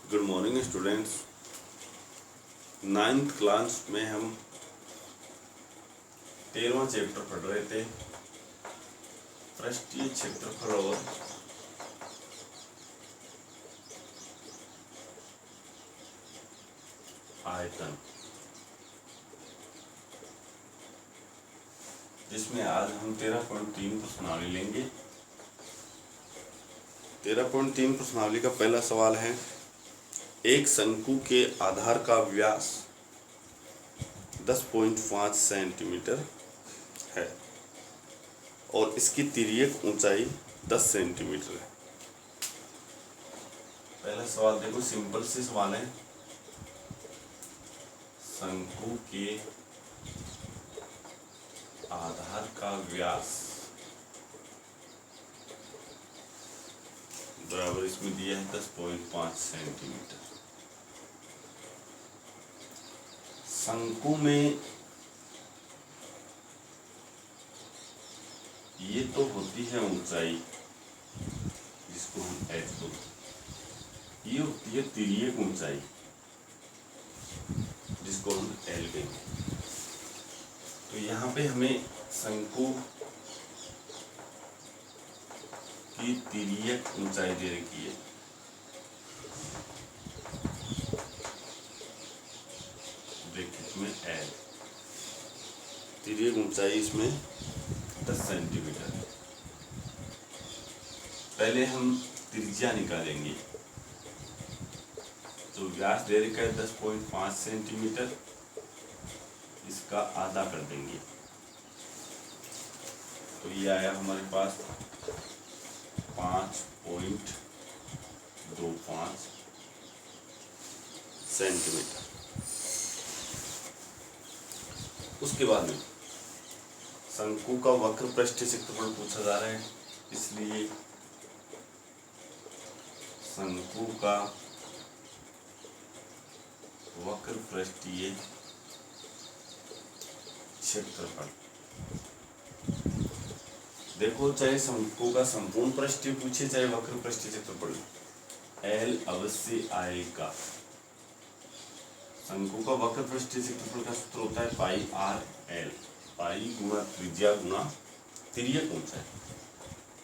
Good morning students. Ninth class में हम 13वां chapter पढ़ रहे थे, पृष्ठीय क्षेत्रफल और आयतन, जिसमें आज हम 13.3 प्रश्नावली लेंगे। 13.3 प्रश्नावली का पहला सवाल है, एक शंकु के आधार का व्यास 10.5 सेंटीमीटर है और इसकी तिर्यक ऊंचाई 10 सेंटीमीटर है। पहला सवाल देखो, सिंपल से सवाल है। शंकु के आधार का व्यास बराबर इसमें दिया है 10.5 सेंटीमीटर। शंकु में ये तो होती है ऊंचाई, जिसको हम एच बोलते हैं। ये होती है तिर्यक ऊंचाई, जिसको हम एल कहेंगे। तो यहाँ पे हमें शंकु की तिर्यक ऊंचाई दे रखी है, ब्रैकेट में एल। तिर्यक ऊंचाई इसमें 10 सेंटीमीटर है। पहले हम त्रिज्या निकालेंगे। तो व्यास दे रखा है 10.5 सेंटीमीटर, इसका आधा कर देंगे तो ये आया हमारे पास 5.25 सेंटीमीटर। उसके बाद में शंकु का वक्र पृष्ठीय क्षेत्रफल पूछा जा रहा है, इसलिए शंकु का वक्र पृष्ठीय क्षेत्रफल देखो, चाहे शंकु का संपूर्ण पृष्ठीय पूछे चाहे वक्र पृष्ठीय क्षेत्रफल, एल अवश्य आएगा। शंकु का वक्र पृष्ठीय क्षेत्रफल का सूत्र होता है पाई आर एल, पाई गुणा त्रिज्या गुणा तिर्यक ऊंचाई।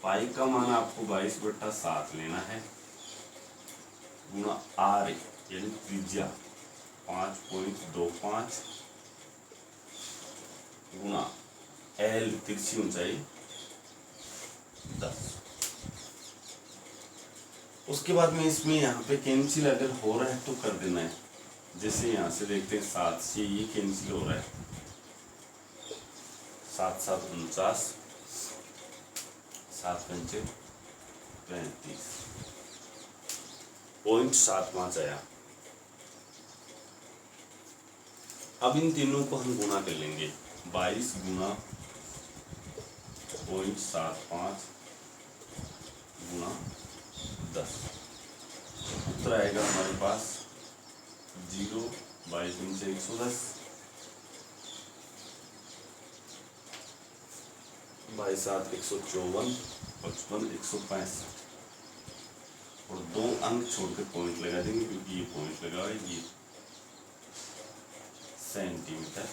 पाई का मान आपको 22/7 लेना है, गुणा आर यानी त्रिज्या 5.25 गुणा एल तिरछी ऊंचाई 10। उसके बाद में इसमें यहाँ पे कैंसिल अगर हो रहा है तो कर देना है। जैसे यहाँ से देखते हैं 7 से ये कैंसिल हो रहा है, 7 7 49, 7 5 35, 0.75 आया। अब इन तीनों को हम गुणा कर लेंगे, 22 गुणा 0.75 गुणा 10, उत्तर आएगा हमारे पास 0, 22 गुण से 110, 22 7 154, 55 165 और 2 अंक छोड़कर पॉइंट लगा देंगे, क्योंकि ये पॉइंट लगा है, ये सेंटीमीटर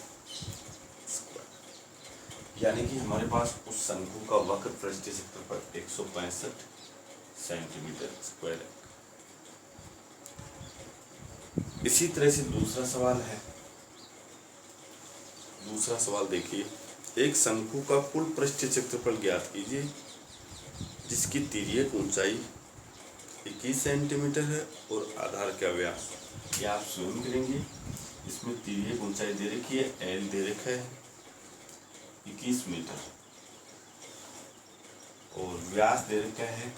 स्क्वायर। यानी कि हमारे पास उस शंकु का वक्र पृष्ठीय क्षेत्रफल 165 सेंटीमीटर स्क्वायर है। इसी तरह से दूसरा सवाल है। दूसरा सवाल देखिए, एक शंकु का कुल पृष्ठीय क्षेत्रफल ज्ञात कीजिए, जिसकी तिर्यक ऊंचाई 21 सेंटीमीटर है और आधार का व्यास, ये आप स्वयं करेंगे। इसमें तिर्यक ऊंचाई दे रखी है, एल दे रखा है 21 मीटर और व्यास दे रखा है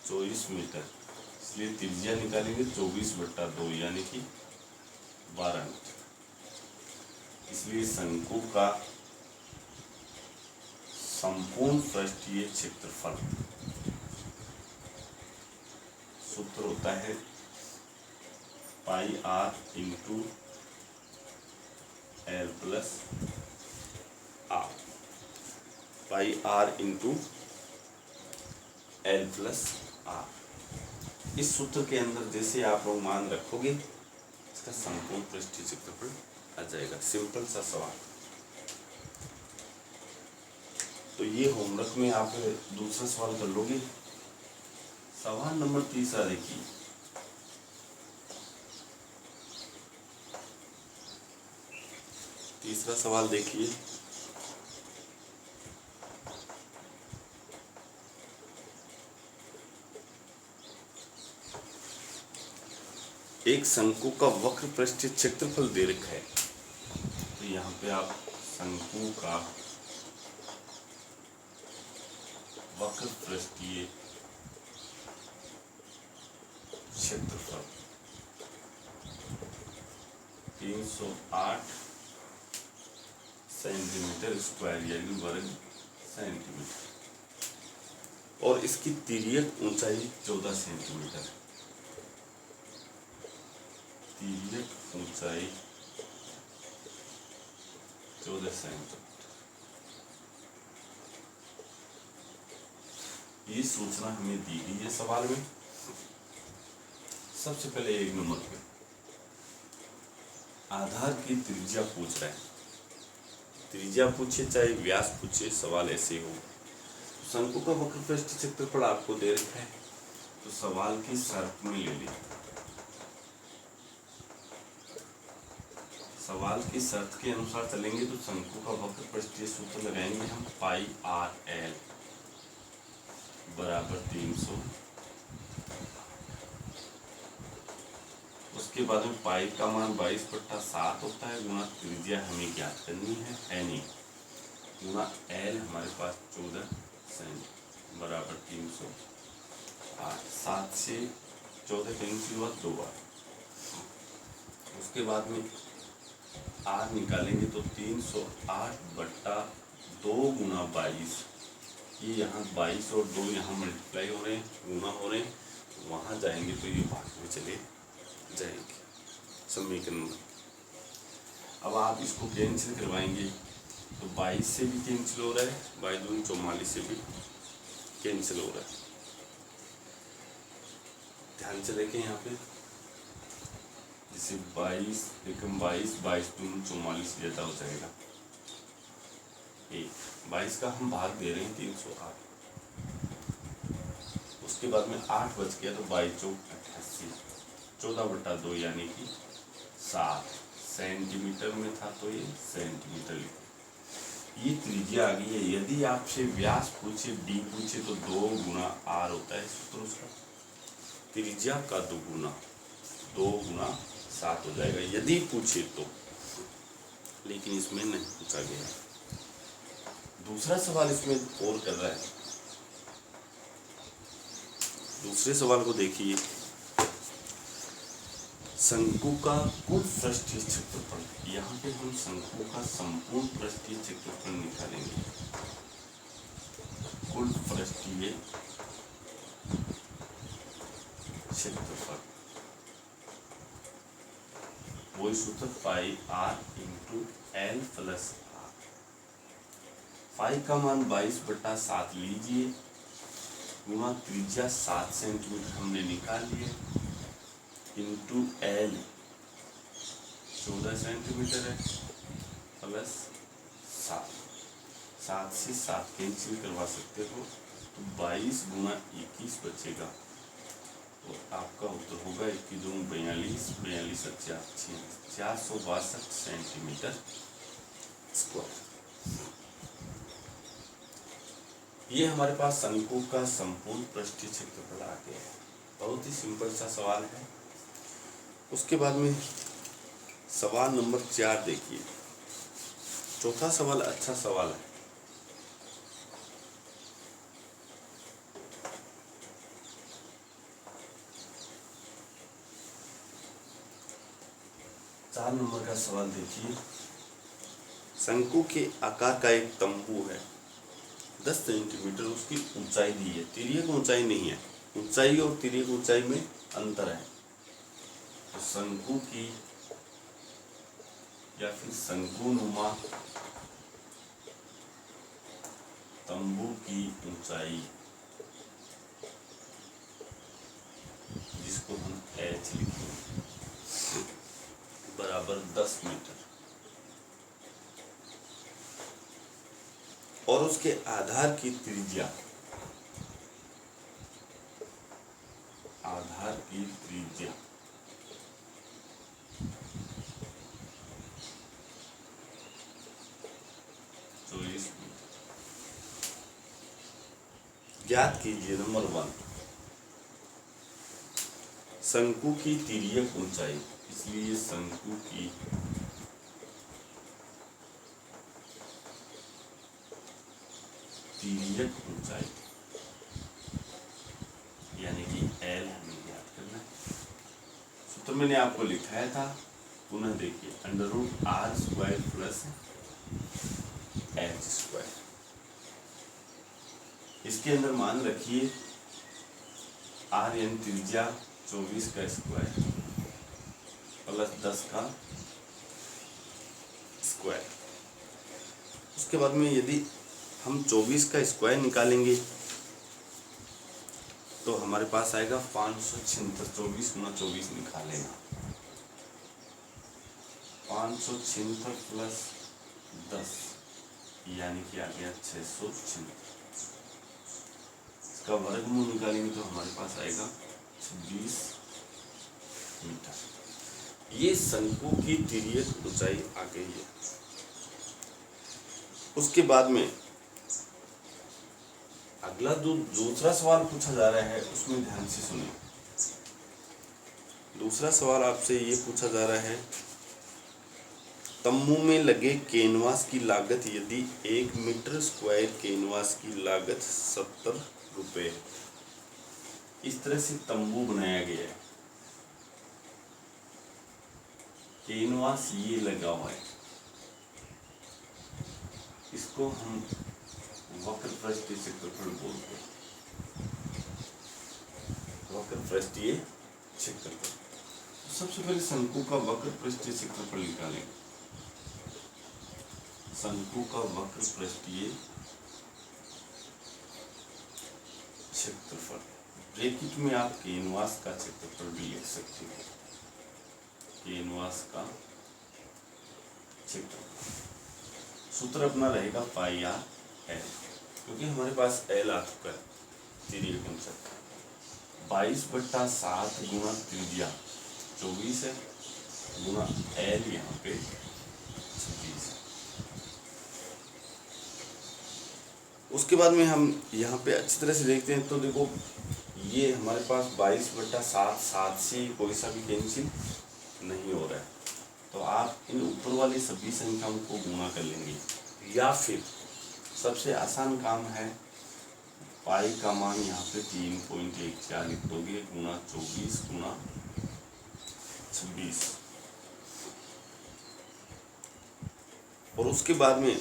24 मीटर, इसलिए त्रिज्या निकालेंगे 24/2 यानी कि 12 मीटर। इसलिए शंकु का संपूर्ण पृष्ठीय क्षेत्रफल सूत्र होता है pi r into l plus r, pi r into l plus r. इस सूत्र के अंदर जैसे आप लोग मान रखोगे इसका संपूर्ण पृष्ठीय क्षेत्रफल आ जाएगा। सिंपल सा सवाल। तो ये होमवर्क में आप दूसरा सवाल कर लोगे। सवाल नंबर तीसरा देखिए, तीसरा सवाल देखिए, एक शंकु का वक्र पृष्ठीय क्षेत्रफल दे रखा है। तो यहाँ पे आप शंकु का वक्र पृष्ठीय क्षेत्रफल 308 सेंटीमीटर स्क्वायर यानी वर्ग सेंटीमीटर, और इसकी तिर्यक ऊंचाई 14 सेंटीमीटर है। तिर्यक ऊंचाई 14 सेंटीमीटर। ये सूचना हमें दी गई है सवाल में। सबसे पहले एक नंबर पे आधार की त्रिज्या पूछ रहा है। त्रिज्या पूछे चाहे व्यास पूछे, सवाल ऐसे हो। शंकु का वक्र पृष्ठीय क्षेत्रफल आपको दे रखा है, तो सवाल की शर्त में ले ली। सवाल की शर्त के अनुसार चलेंगे तो शंकु का वक्र पृष्ठीय सूत्र लगाएंगे हम, पाई आर एल बराबर 300। उसके बाद में पाई का मान 22/7 होता है, गुना त्रिज्या हमें ज्ञात करनी है एन, गुना एल हमारे पास 14 सेंटी बराबर 300। 7 से 14 कैंसिल हुआ 2 बार। उसके बाद में आर निकालेंगे तो 308/2 गुना 22। ये यहाँ 22 और 2 यहाँ मल्टीप्लाई हो रहे हैं, गुना हो रहे हैं, वहाँ जाएंगे तो ये भाग में चले जाएंगे समीकरण में। अब आप इसको कैंसिल करवाएंगे तो 22 से भी कैंसिल हो रहा है, 22 44 से भी कैंसिल हो रहा है। ध्यान से देखें यहाँ पे, जैसे 22 एकम 22 22 44 ज्यादा हो जाएगा। 22 का हम भाग दे रहे हैं 308। उसके बाद में 8 बच गया तो 22 चौक 88, 14/2 यानी कि 7 सेंटीमीटर में था, तो ये सेंटीमीटर। ये त्रिज्या आ गई है। यदि आपसे व्यास पूछे, डी पूछे तो 2 गुना आर होता है सूत्र उसका, त्रिज्या का 2 गुना 7 हो जाएगा यदि पूछे तो, लेकिन इसमें नहीं पूछा गया। दूसरा सवाल इसमें और कर रहा है। दूसरे सवाल को देखिए, शंकु का कुल पृष्ठीय क्षेत्रफल। यहाँ पे हम शंकु का संपूर्ण पृष्ठीय क्षेत्रफल निकालेंगे। कुल पृष्ठीय क्षेत्रफल वही सूत्र pi r into l plus r. Pi का मान 22/7 लीजिए, गुना त्रिज्या 7 सेंटीमीटर हमने निकाल लिया, इंटू एल 14 सेंटीमीटर है, प्लस 7 से 7 कैंसिल करवा सकते हो तो 22 गुना 21 बचेगा, और आपका उत्तर होगा 21 42 42 462 सेंटीमीटर स्क्वायर। ये हमारे पास शंकु का संपूर्ण पृष्ठीय क्षेत्रफल आ गया है। बहुत ही सिंपल सा सवाल है। उसके बाद में सवाल नंबर 4 देखिए। चौथा सवाल अच्छा सवाल है। चार नंबर का सवाल देखिए। शंकु के आकार का एक तंबू है, 10 सेंटीमीटर उसकी ऊंचाई दी है, तिर्यक ऊंचाई नहीं है। ऊंचाई और तिर्यक ऊंचाई में अंतर है। तो शंकु की या फिर शंकुनुमा तंबू की ऊंचाई एच लिखेंगे बराबर 10 मीटर, और उसके आधार की त्रिज्या, आधार की त्रिज्या 24 मीटर। ज्ञात कीजिए नंबर 1 शंकु की तिर्यक ऊंचाई, इसलिए शंकु की तिर्यक ऊंचाई यानी कि L हमें ज्ञात करना है। सूत्र मैंने आपको लिखाया था, पुनः देखिए, √r² प्लस h²। इसके अंदर मान रखिए r यानी त्रिज्या 24 का स्क्वायर प्लस 10 का स्क्वायर। उसके बाद में यदि हम 24 का स्क्वायर निकालेंगे तो हमारे पास आएगा 576। 24 गुना 24 निकालेगा 576 प्लस 10 यानी कि आ गया 676। इसका वर्गमूल निकालेंगे तो हमारे पास आएगा 26 मीटर। ये शंकु की तिर्यक ऊंचाई आ गई है। उसके बाद में अगला जो दूसरा सवाल पूछा जा रहा है उसमें ध्यान से सुनिए। दूसरा सवाल आपसे ये पूछा जा रहा है, तम्बू में लगे कैनवास की लागत यदि 1 मीटर स्क्वायर कैनवास की लागत 70 रुपये। इस तरह से तम्बू बनाया गया है, कैनवास ये लगा हुआ है, इसको हम वक्र पृष्ठीय क्षेत्रफल बोलते हैं। वक्र पृष्ठीय क्षेत्रफल। सबसे पहले शंकु का वक्र पृष्ठीय क्षेत्रफल निकालेंगे। शंकु का वक्र पृष्ठीय क्षेत्रफल, ब्रैकेट में आप कैनवास का क्षेत्रफल भी लिख सकते हो, कैनवास का क्षेत्रफल। सूत्र अपना रहेगा पाई आर एल, क्योंकि हमारे पास एल आ चुका है तिर्यक ऊंचाई। 22/7 गुना त्रिज्या 24 है गुना एल यहाँ पे 26 है। उसके बाद में हम यहाँ पे अच्छी तरह से देखते हैं तो देखो ये हमारे पास 22/7, 7 से कोई सा भी कैंसिल नहीं हो रहा है, तो आप इन ऊपर वाली सभी संख्याओं को गुणा कर लेंगे, या फिर सबसे आसान काम है पाई का मान यहाँ पे 3.14 लिख दोगे गुना 24 गुना 26, और उसके बाद में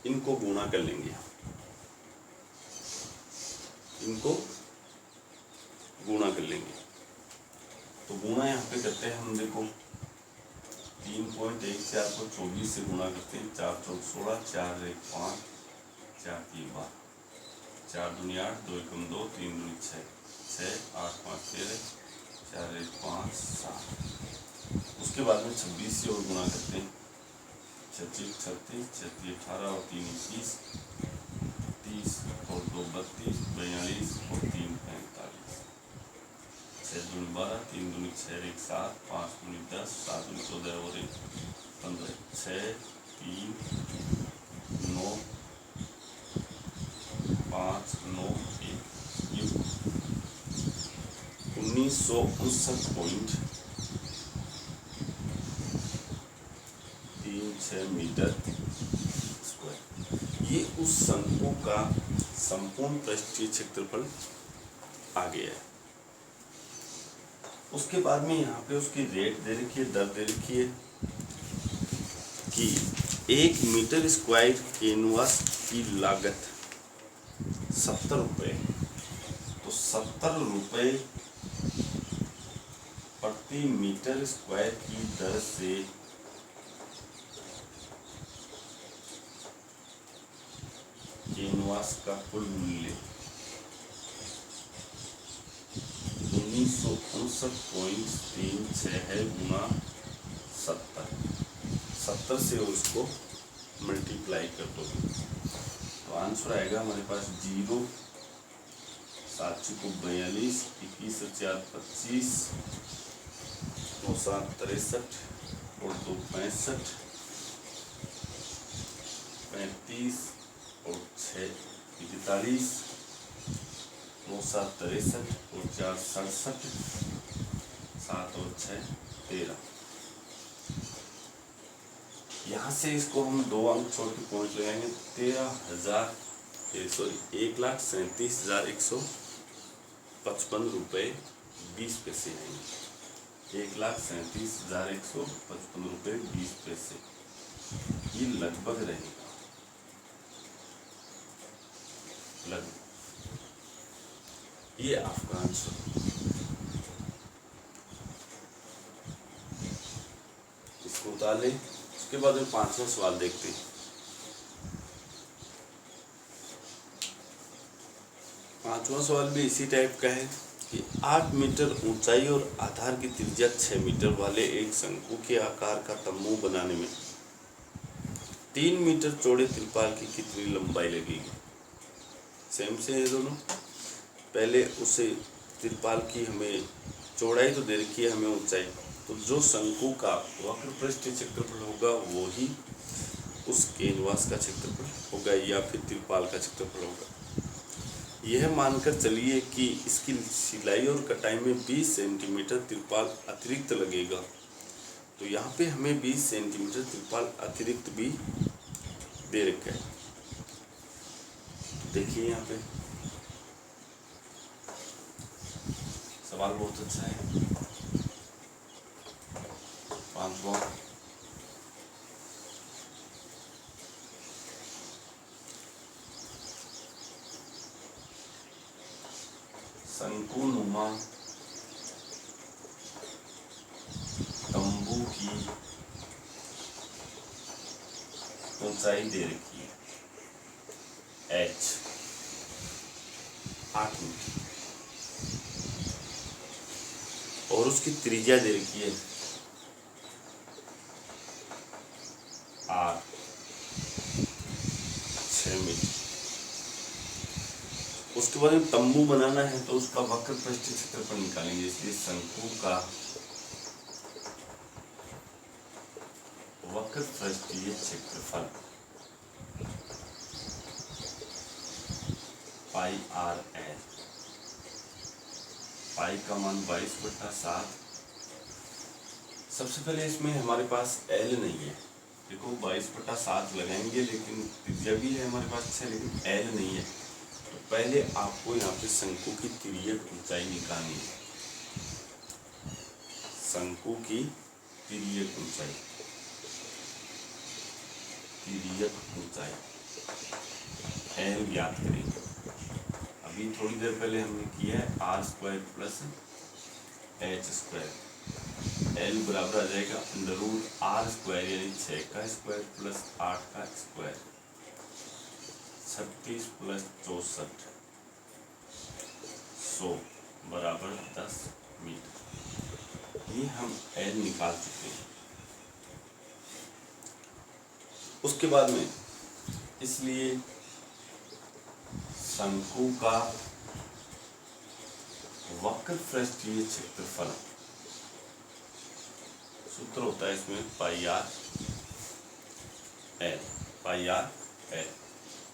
इनको गुणा कर लेंगे, इनको गुणा कर लेंगे। तो गुणा यहाँ पे करते हैं हम, देखो 3.14 को 24 से गुणा करते हैं, 4 चौक 16, 4 1 5, 4 3 12, 4 दूनी 8, 2 एकम 2, 3 दूनी 6, 6 8 5 13, 4 1 5 7। उसके बाद में 26 से और गुणा करते हैं, 26 36, 36 18 और 3 21, 30 और 2 32, 42 और 3 45, 6 दूनी 12, 3 दूनी 6 1 7, 5 दूनी 10, 7 दूनी 14 और 1 15, 6 3 9 5 9 1, ये 1959.36 मीटर स्क्वायर। ये उस शंकु का संपूर्ण पृष्ठीय क्षेत्रफल आ गया है। उसके बाद में यहाँ पे उसकी रेट दे रखी है, दर दे रखी है कि 1 मीटर स्क्वायर कैनवास की लागत 70 रुपये, तो 70 रुपये प्रति मीटर स्क्वायर की दर से कैनवास का कुल मूल्य 1959.36 है गुना 70 से उसको मल्टीप्लाई कर दो तो आंसर आएगा हमारे पास 0, 7 को 42, 21 और 4 25, 9 7 63 और 2 65, 35 और 6 41, 9 7 63 और 4 67, 7 और 6 13। यहाँ से इसको हम 2 अंक छोड़ के पॉइंट लगाएंगे 1,37,155 रुपये 20 पैसे आएंगे। 1,37,155 रुपये 20 पैसे ये लगभग रहेगा, लगभग ये आपका आंसर। इसको उतार लें। उसके बाद में 5वां सवाल देखते हैं। 5वां सवाल भी इसी टाइप का है कि 8 मीटर ऊंचाई और आधार की त्रिज्या 6 मीटर वाले एक शंकु के आकार का तम्बू बनाने में 3 मीटर चौड़े त्रिपाल की कितनी लंबाई लगेगी। सेम से है दोनों। पहले उसे त्रिपाल की हमें चौड़ाई तो दे रखी है, हमें ऊंचाई, तो जो शंकु का वक्र पृष्ठीय क्षेत्रफल होगा वो ही उस कैनवास का क्षेत्रफल होगा या फिर त्रिपाल का क्षेत्रफल होगा। यह मानकर चलिए कि इसकी सिलाई और कटाई में 20 सेंटीमीटर त्रिपाल अतिरिक्त लगेगा, तो यहाँ पे हमें 20 सेंटीमीटर त्रिपाल अतिरिक्त भी दे रखा है। देखिए यहाँ पे सवाल बहुत अच्छा है। 5वां शंकुनुमा तंबू की ऊंचाई दे रखी है h 8 मीटर और उसकी त्रिज्या दे रखी है r 6 मीटर। उसके बाद में तंबू बनाना है तो उसका वक्र पृष्ठीय क्षेत्रफल निकालेंगे, इसलिए शंकु का वक्र पृष्ठीय क्षेत्रफल पाई r l, पाई का मान 22/7। सबसे पहले इसमें हमारे पास l नहीं है, देखो 22/7 लगाएंगे, लेकिन त्रिज्या भी है हमारे पास 6, लेकिन l नहीं है। तो पहले आपको यहाँ पे शंकु की तिर्यक ऊंचाई निकालनी है। शंकु की तिर्यक ऊंचाई, तिर्यक ऊंचाई l ज्ञात करेंगे। अभी थोड़ी देर पहले हमने किया है r² + h²। l बराबर आ जाएगा √r² यानी 6 का स्क्वायर + 8 का स्क्वायर, 36 + 64 100 बराबर 10 मीटर। ये हम l निकाल चुके हैं। उसके बाद में इसलिए शंकु का वक्र पृष्ठीय क्षेत्रफल सूत्र होता है इसमें पाई r l, पाई r l,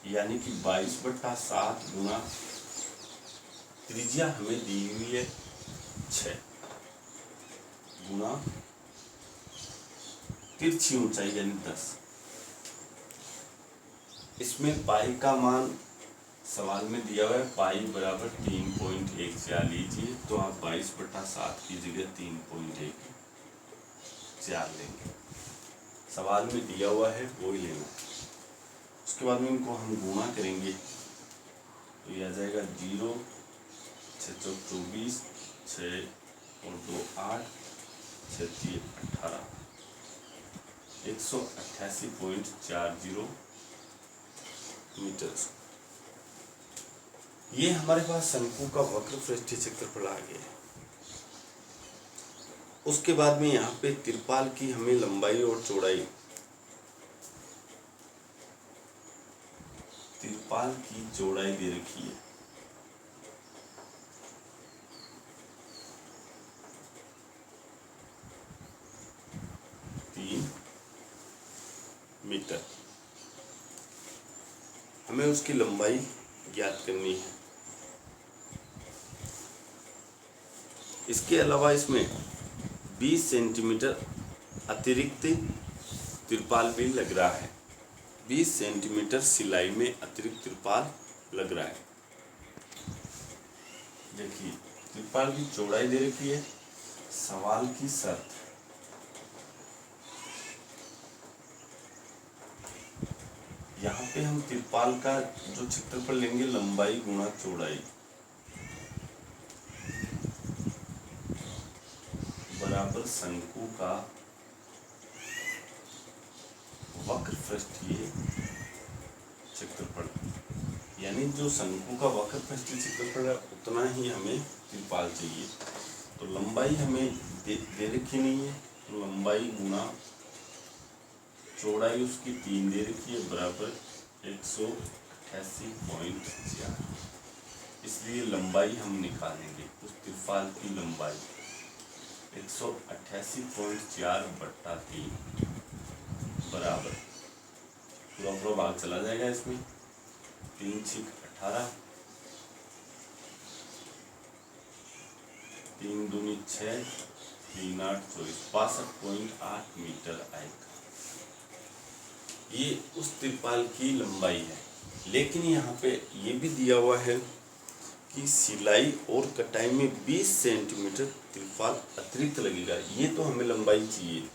यानी कि 22/7 गुना त्रिज्या हमें दी हुई है 6 गुना तिरछी ऊंचाई यानी 10। इसमें पाई का मान सवाल में दिया हुआ है, पाई बराबर 3.14 लीजिए, तो आप 22/7 की जगह 3.14 लेंगे। सवाल में दिया हुआ है वो ही लेना। उसके बाद में इनको हम गुणा करेंगे तो यह आ जाएगा 0, 6 चौक 24, 6 और 2 8, 6 3 18, 188.40 मीटर। ये हमारे पास शंकु का वक्र पृष्ठीय क्षेत्रफल आ गया है। उसके बाद में यहाँ पे तिरपाल की हमें लंबाई और चौड़ाई, तिरपाल की चौड़ाई दे रखी है। मीटर, हमें उसकी लंबाई ज्ञात करनी है। इसके अलावा इसमें 20 सेंटीमीटर अतिरिक्त तिरपाल भी लग रहा है। 20 सेंटीमीटर सिलाई में अतिरिक्त तिरपाल लग रहा है। देखिए तिरपाल की चौड़ाई दे रखी है। सवाल की शर्त, यहाँ पे हम तिरपाल का जो क्षेत्रफल लेंगे लंबाई गुणा चौड़ाई बराबर शंकु का वक्र पृष्ठीय क्षेत्रफल, यानी जो शंकु का वक्र पृष्ठीय क्षेत्रफल है उतना ही हमें तिरपाल चाहिए। तो लंबाई हमें दे रखी नहीं है, तो लंबाई गुणा चौड़ाई उसकी 3 दे रखी है बराबर 188.4। इसलिए लंबाई हम निकालेंगे, उस तिरपाल की लंबाई 188.4 बट्टा 3 बराबर, पूरा भाग चला जाएगा इसमें, 3 6 18, 3 दूनी 6, 3 8 24, 62.8 मीटर आएगा। ये उस तिरपाल की लंबाई है। लेकिन यहाँ पे ये भी दिया हुआ है कि सिलाई और कटाई में 20 सेंटीमीटर तिरपाल अतिरिक्त लगेगा। ये तो हमें लंबाई चाहिए।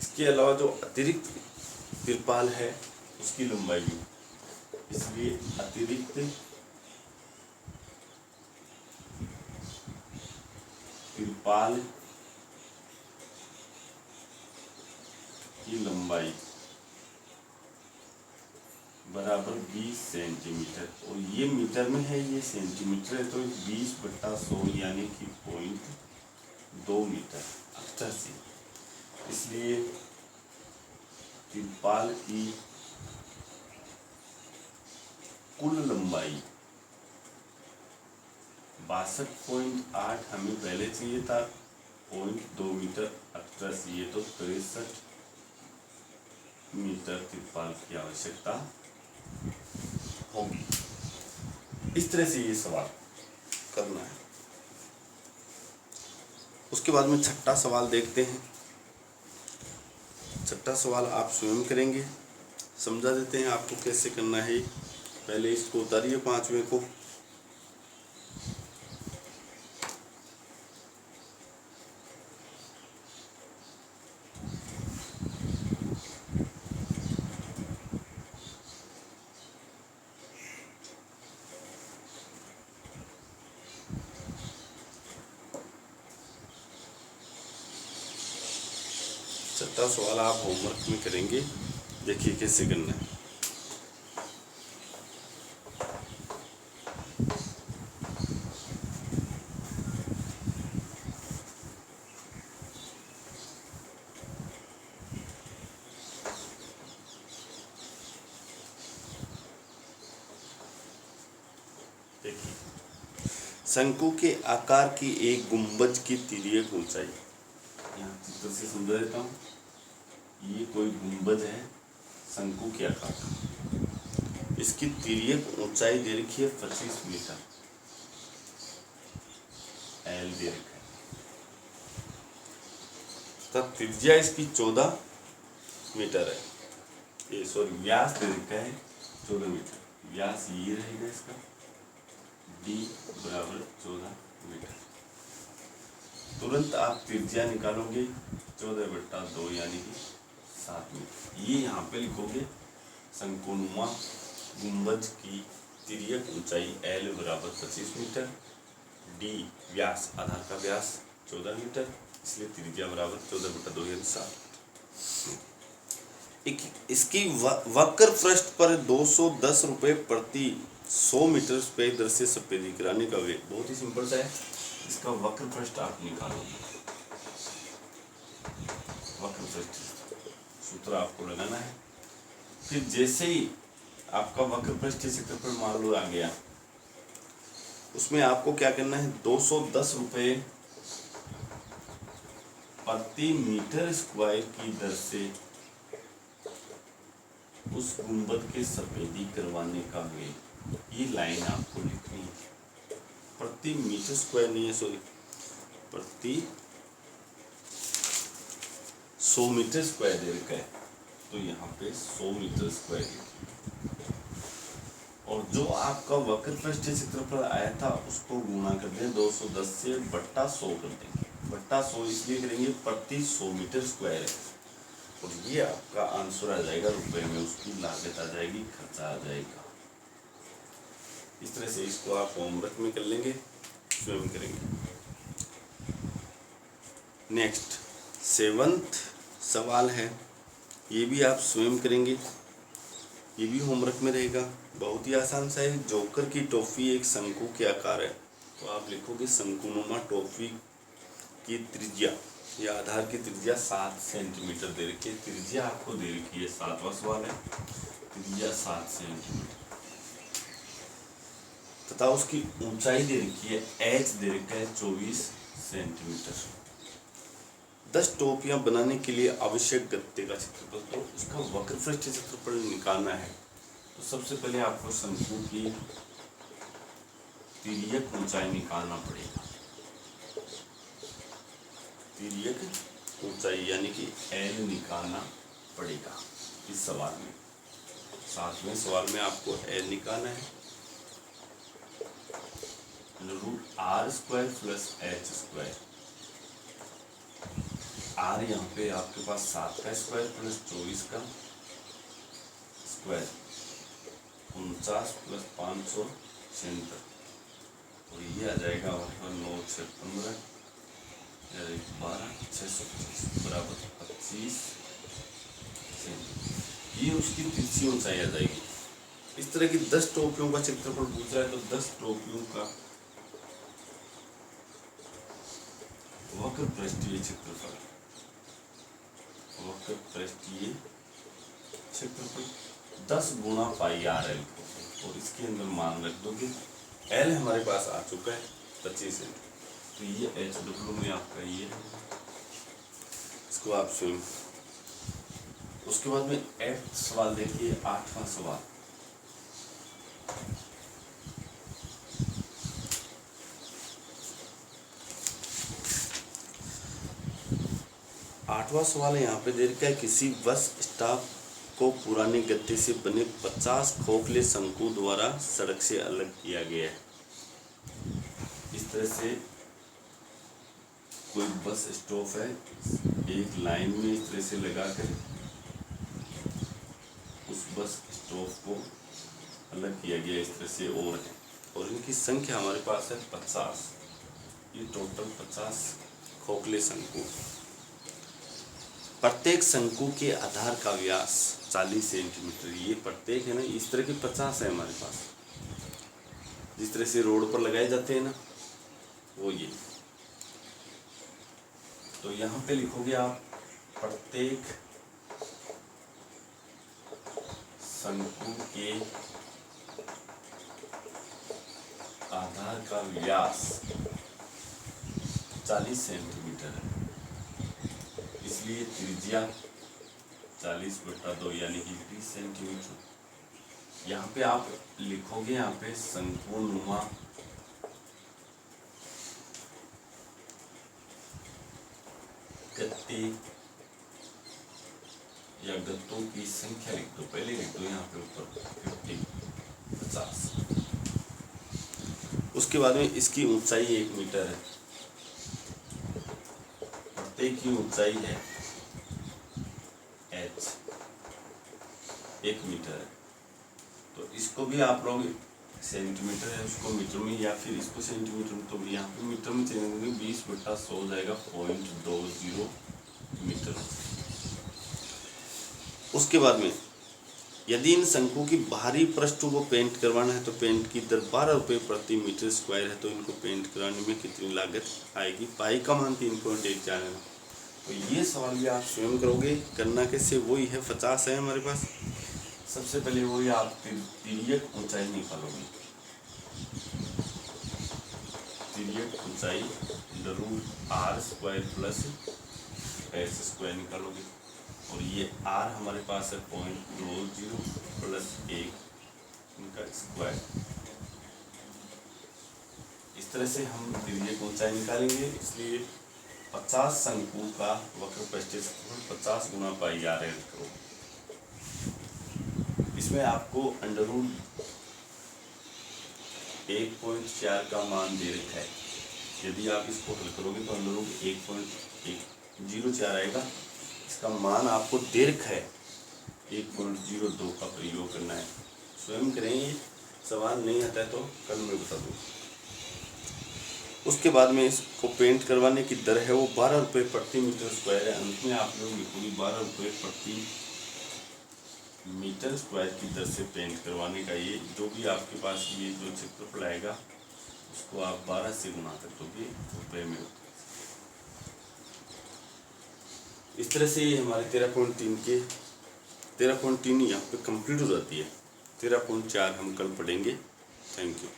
इसके अलावा जो अतिरिक्त तिरपाल है उसकी लंबाई भी, इसलिए अतिरिक्त तिरपाल की लंबाई बराबर 20 सेंटीमीटर, और ये मीटर में है, ये सेंटीमीटर है, तो 20/100 यानी कि 0.2 मीटर 88। इसलिए तिरपाल की कुल लंबाई 62.8 हमें पहले चाहिए था, 0.2 मीटर 88, ये तो 63 मीटर तिरपाल की आवश्यकता होगी। इस तरह से ये सवाल करना है। उसके बाद में छठा सवाल देखते हैं। छठा सवाल आप स्वयं करेंगे, समझा देते हैं आपको कैसे करना है। पहले इसको उतारिए 5वें को। छठा सवाल आप होमवर्क में करेंगे, देखिए कैसे करना है। देखिए शंकु के आकार की एक गुंबज की तिर्यक ऊंचाई, यहाँ चित्र से समझा देता हूँ। ये कोई गुंबद है शंकु के आकार का, इसकी तिर्यक ऊंचाई दे रखी है 25 मीटर, एल दे रखा है, तब त्रिज्या इसकी 14 मीटर है। ये सॉरी व्यास दे रखा है 14 मीटर, व्यास ये रहेगा इसका, डी बराबर 14 मीटर। तुरंत आप त्रिज्या निकालोगे 14/2 यानी कि 7 मीटर। ये यहाँ पे लिखोगे शंकुनुमा गुंबज की तिर्यक ऊंचाई L बराबर 25 मीटर, डी व्यास आधार का व्यास 14 मीटर, इसलिए त्रिज्या बराबर 14/2 यानी 7। इसकी वक्र पृष्ठ पर 210 रुपये प्रति 100 मीटर सफेद दर से सफेदी कराने का वे बहुत ही सिंपल सा है। इसका वक्र पृष्ठ आप निकालोगे, वक्र पृष्ठ सूत्र आपको लगाना है। फिर जैसे ही आपका वक्र पृष्ठ क्षेत्रफल मान लो आ गया, उसमें आपको क्या करना है, 210 रुपये प्रति मीटर स्क्वायर की दर से उस गुंबद के सफेदी करवाने का व्यय, ये लाइन आपको लिखनी है। प्रति मीटर स्क्वायर नहीं है, सॉरी, प्रति 100 मीटर स्क्वायर दे रखा है, तो यहाँ पे 100 मीटर स्क्वायर लिखिए। और जो आपका वक्र पृष्ठ क्षेत्रफल आया था उसको गुणा कर दें 210 से, बट्टा 100 कर देंगे। बट्टा 100 इसलिए करेंगे प्रति 100 मीटर स्क्वायर है, और ये आपका आंसर आ जाएगा रुपए में, उसकी लागत आ जाएगी, खर्चा आ जाएगा। इस तरह से इसको आप होमवर्क में कर लेंगे, स्वयं करेंगे। नेक्स्ट 7वां सवाल है, ये भी आप स्वयं करेंगे, ये भी होमवर्क में रहेगा। बहुत ही आसान सा है। जोकर की टॉफी एक शंकु के आकार है, तो आप लिखोगे शंकुनुमा टॉफी की त्रिज्या या आधार की त्रिज्या 7 सेंटीमीटर दे रखी है। त्रिज्या आपको दे रखी है, 7वां सवाल है, त्रिज्या 7 सेंटीमीटर तथा उसकी ऊंचाई दे रखी है, एच दे रखा है 24 सेंटीमीटर। 10 टोपियां बनाने के लिए आवश्यक गत्ते का क्षेत्रफल, तो उसका वक्र पृष्ठ क्षेत्रफल निकालना है। तो सबसे पहले आपको शंकु की तिर्यक ऊंचाई निकालना पड़ेगा। तिर्यक ऊंचाई यानी कि एल निकालना पड़ेगा इस सवाल में। 7वें सवाल में आपको एल निकालना है, √r² + h²। आर यहाँ पे आपके पास 7 का स्क्वायर प्लस 24 का स्क्वायर, 49 + 500 सेंटर, और ये आ जाएगा आपका 9 6 15 12 625 बराबर 25 सेंटर। ये उसकी तिरछी ऊंचाई आ जाएगी। इस तरह की 10 टोपियों का क्षेत्रफल पूछ रहा है, तो 10 टोपियों का वक्र पृष्ठीय क्षेत्रफल, वक्र पृष्ठीय क्षेत्रफल 10 गुणा पाई आर एल, और इसके अंदर मान रख दोगे। एल हमारे पास आ चुका है 25 सेंट, तो ये एच डब्ल्यू में आपका ये है, इसको आप स्वयं। उसके बाद में एफ सवाल देखिए, 8वां सवाल। आठवां सवाल है, यहाँ पे दे रखा है, किसी बस स्टॉप को पुराने गत्ते से बने 50 खोखले शंकु द्वारा सड़क से अलग किया गया है। इस तरह से कोई बस स्टॉप है, एक लाइन में इस तरह से लगाकर उस बस स्टॉप को अलग किया गया इस तरह से, और इनकी संख्या हमारे पास है 50। ये टोटल 50 खोखले शंकु। प्रत्येक शंकु के आधार का व्यास 40 सेंटीमीटर, ये प्रत्येक है ना, इस तरह के 50 है हमारे पास, जिस तरह से रोड पर लगाए जाते हैं ना, वो ये। तो यहाँ पे लिखोगे आप, प्रत्येक शंकु के आधार का व्यास 40 सेंटीमीटर है, इसलिए त्रिज्या 40/2 यानी कि 20 सेंटीमीटर। यहाँ पे आप लिखोगे, यहाँ पे शंकुनुमा गत्ते या गत्तों की संख्या लिख दो, पहले लिख दो यहाँ पे ऊपर 50। उसके बाद में इसकी ऊंचाई 1 मीटर है, प्रत्येक की ऊंचाई है h 1 मीटर है। तो इसको भी आप लोग सेंटीमीटर है उसको मीटर में, या फिर इसको सेंटीमीटर में, तो यहाँ पे मीटर में चलेंगे 20/100 हो जाएगा 0.20 मीटर। उसके बाद में यदि इन शंकु की बाहरी पृष्ठों को पेंट करवाना है, तो पेंट की दर 12 रुपये प्रति मीटर स्क्वायर है, तो इनको पेंट कराने में कितनी लागत आएगी? पाई का मान 3.1 जानेगा। तो ये सवाल भी आप स्वयं करोगे। करना कैसे, वही है 50 है हमारे पास। सबसे पहले वही आप तिर्यक ऊंचाई निकालोगे। तिर्यक ऊंचाई √r² प्लस s² निकालोगे। और ये r हमारे पास है 0.20 प्लस 1 इनका स्क्वायर। इस तरह से हम तिर्यक ऊंचाई निकालेंगे। इसलिए 50 शंकु का वक्र पृष्ठीय क्षेत्रफल 50 गुना πr करो। इसमें आपको √1.4 का मान दे रखा है। यदि आप इसको हल करोगे तो √1.104 आएगा। इसका मान आपको दे रखा है 1.02 का प्रयोग करना है। स्वयं करेंगे, सवाल नहीं आता है तो कल मैं बता दूँ। उसके बाद में इसको पेंट करवाने की दर है वो 12 रुपये प्रति मीटर स्क्वायर है। अंत में आप लोग लिखोगे 12 रुपये प्रति मीटर स्क्वायर की दर से पेंट करवाने का। ये जो भी आपके पास ये जो क्षेत्रफल आएगा उसको आप 12 से गुना कर दोगे रुपये में। इस तरह से ये हमारे 13.3 यहाँ पे कंप्लीट हो जाती है। 13.4 हम कल पढ़ेंगे। Thank you.